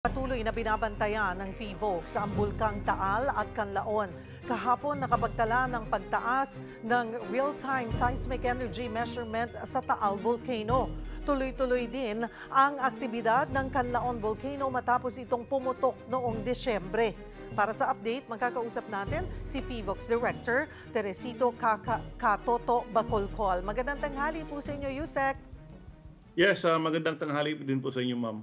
Patuloy na binabantayan ng PHIVOLCS ang Bulkang Taal at Canlaon. Kahapon nakapagtala ng pagtaas ng real-time seismic energy measurement sa Taal Volcano. Tuloy-tuloy din ang aktibidad ng Canlaon Volcano matapos itong pumutok noong Disyembre. Para sa update, magkakausap natin si PHIVOLCS Director Teresito Katoto Bacolcol. Magandang tanghali po sa inyo, Yusek. Yes, magandang tanghali din po sa inyo, ma'am.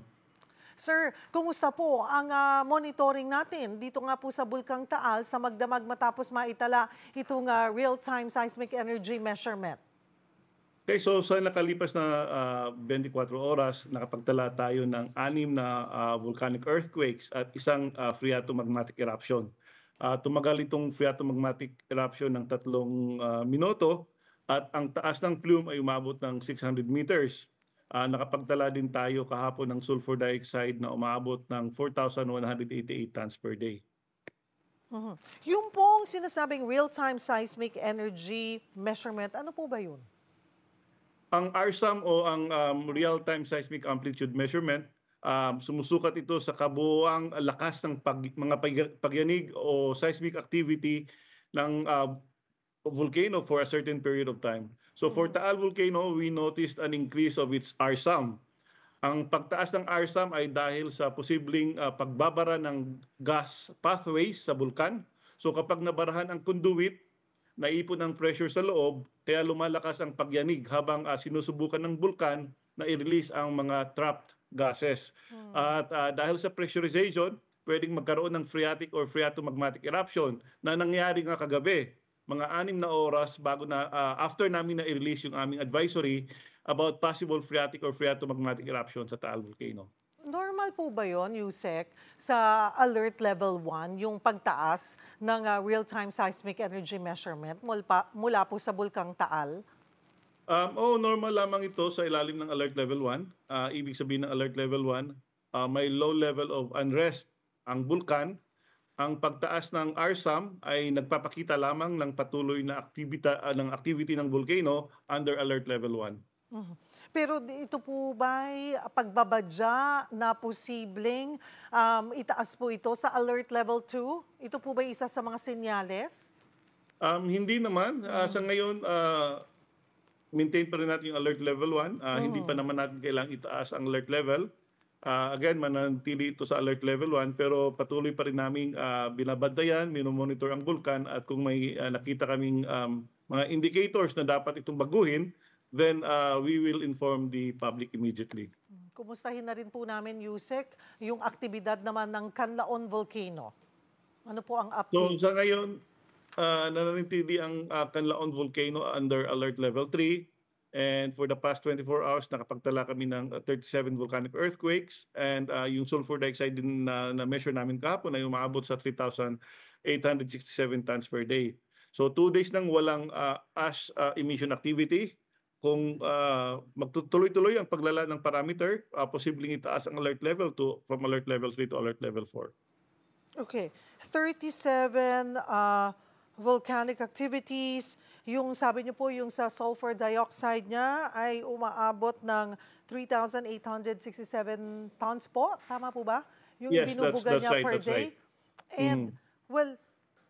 Sir, kumusta po ang monitoring natin dito nga po sa Bulkang Taal sa magdamag matapos maitala itong real-time seismic energy measurement? Okay, so sa nakalipas na 24 oras, nakapagtala tayo ng 6 na volcanic earthquakes at isang phreatomagmatic eruption. Tumagal itong phreatomagmatic eruption ng 3 minuto at ang taas ng plume ay umabot ng 600 meters. Nakapagtala din tayo kahapon ng sulfur dioxide na umabot ng 4,188 tons per day. Yung pong sinasabing real-time seismic energy measurement, ano po ba yun? Ang RSAM o ang real-time seismic amplitude measurement, sumusukat ito sa kabuuang lakas ng mga pagyanig o seismic activity ng volcano for a certain period of time. So for Taal Volcano, we noticed an increase of its RSAM. Ang pagtaas ng RSAM ay dahil sa posibleng pagbabara ng gas pathways sa bulkan. So kapag nabarahan ang conduit, naipon ang pressure sa loob, kaya lumalakas ang pagyanig habang sinusubukan ng bulkan na i-release ang mga trapped gases. At dahil sa pressurization, pwedeng magkaroon ng phreatic or phreatomagmatic eruption na nangyari nga kagabi, mga 6 na oras bago na after namin na i-release yung aming advisory about possible phreatic or phreatomagmatic eruption sa Taal Volcano. Normal po ba yon, Yusek, sa alert level 1, yung pagtaas ng real-time seismic energy measurement mula po sa Bulkang Taal? Normal lamang ito sa ilalim ng alert level 1. Ibig sabihin ng alert level 1, may low level of unrest ang bulkan. Ang pagtaas ng RSAM ay nagpapakita lamang ng patuloy na activity ng volcano under alert level 1. Pero ito po ba'y pagbabadya na posibleng itaas po ito sa alert level 2? Ito po ba isa sa mga senyales? Hindi naman. Sa ngayon, maintain pa rin natin yung alert level 1. Hindi pa naman natin kailangang itaas ang alert level. Again, mananatili ito sa alert level 1 pero patuloy pa rin namin binabantayan, minomonitor ang bulkan at kung may nakita kaming mga indicators na dapat itong baguhin, then we will inform the public immediately. Kumustahin na rin po namin, Yusek, yung aktibidad naman ng Canlaon Volcano. Ano po ang So update? sa ngayon, nananatili ang Canlaon Volcano under alert level 3. And for the past 24 hours, nakapagtala kami ng 37 volcanic earthquakes. And yung sulfur dioxide din na measure namin kahapon ay umabot sa 3,867 tons per day. So 2 days nang walang ash emission activity. Kung magtutuloy-tuloy ang paglala ng parameter, posibleng itaas ang alert level from alert level 3 to alert level 4. Okay. 37 volcanic activities. Yung sabi niyo po, yung sa sulfur dioxide niya ay umaabot ng 3,867 tons po. Tama po ba? Yung Yes, binubuga that's niya right, per that's day. right. And, well,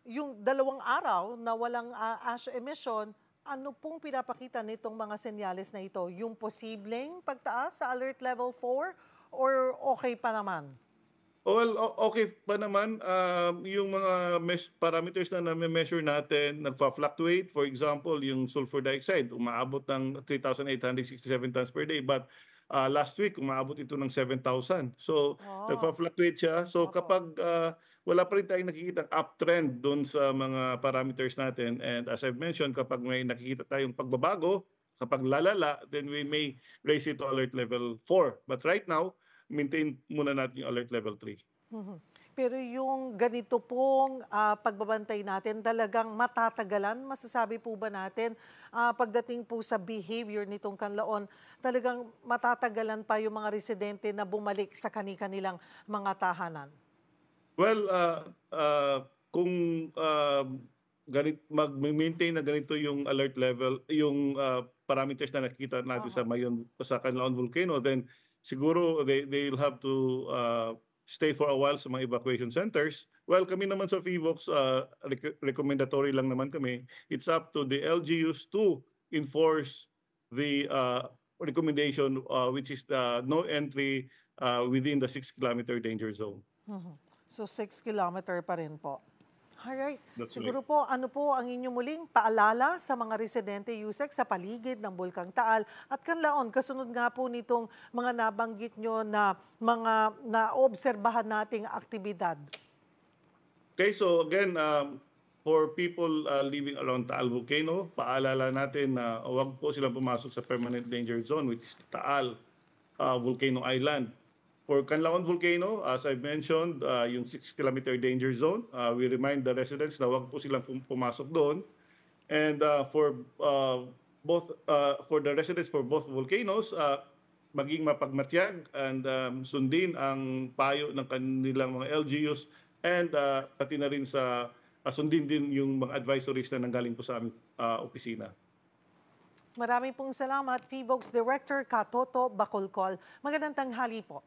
yung 2 araw na walang ash emission, ano pong pinapakita nitong mga senyales na ito? Yung posibleng pagtaas sa alert level 4 or okay pa naman? Well, okay pa naman. Yung mga parameters na na-measure natin nagfa-fluctuate. For example, yung sulfur dioxide, umaabot ng 3,867 tons per day. But last week, umaabot ito ng 7,000. So, nagfa-fluctuate siya. So, kapag wala pa rin tayong nakikita uptrend doon sa mga parameters natin. And as I've mentioned, kapag may nakikita tayong pagbabago, kapag lalala, then we may raise it to alert level 4. But right now, maintain muna natin yung alert level 3. Pero yung ganito pong pagbabantay natin, talagang matatagalan? Masasabi po ba natin, pagdating po sa behavior nitong Canlaon, talagang matatagalan pa yung mga residente na bumalik sa kanilang mga tahanan? Well, kung mag-maintain na ganito yung alert level, yung parameters na nakikita natin sa Canlaon Volcano, then siguro they'll have to stay for a while sa mga evacuation centers. Well, kami naman sa FIVOX, recommendatory lang naman kami. It's up to the LGUs to enforce the recommendation, which is the no entry within the 6-kilometer danger zone. So 6 kilometer pa rin po. Alright. That's Siguro po, ano po ang inyong muling paalala sa mga residente Yusek sa paligid ng Bulkang Taal at Canlaon? Kasunod nga po nitong mga nabanggit nyo na mga naobserbahan nating aktibidad. Okay, so again, for people living around Taal Volcano, paalala natin na huwag po silang pumasok sa permanent danger zone, which is Taal Volcano Island. For Canlaon Volcano, as I mentioned, yung 6-kilometer danger zone, we remind the residents na huwag po silang pumasok doon. And for the residents for both volcanoes, maging mapagmatyag and sundin ang payo ng kanilang mga LGUs and pati na rin sa sundin din yung mga advisories na nanggaling po sa aming opisina. Maraming pong salamat, FIVOX Director Katoto Bacolcol. Magandang tanghali po.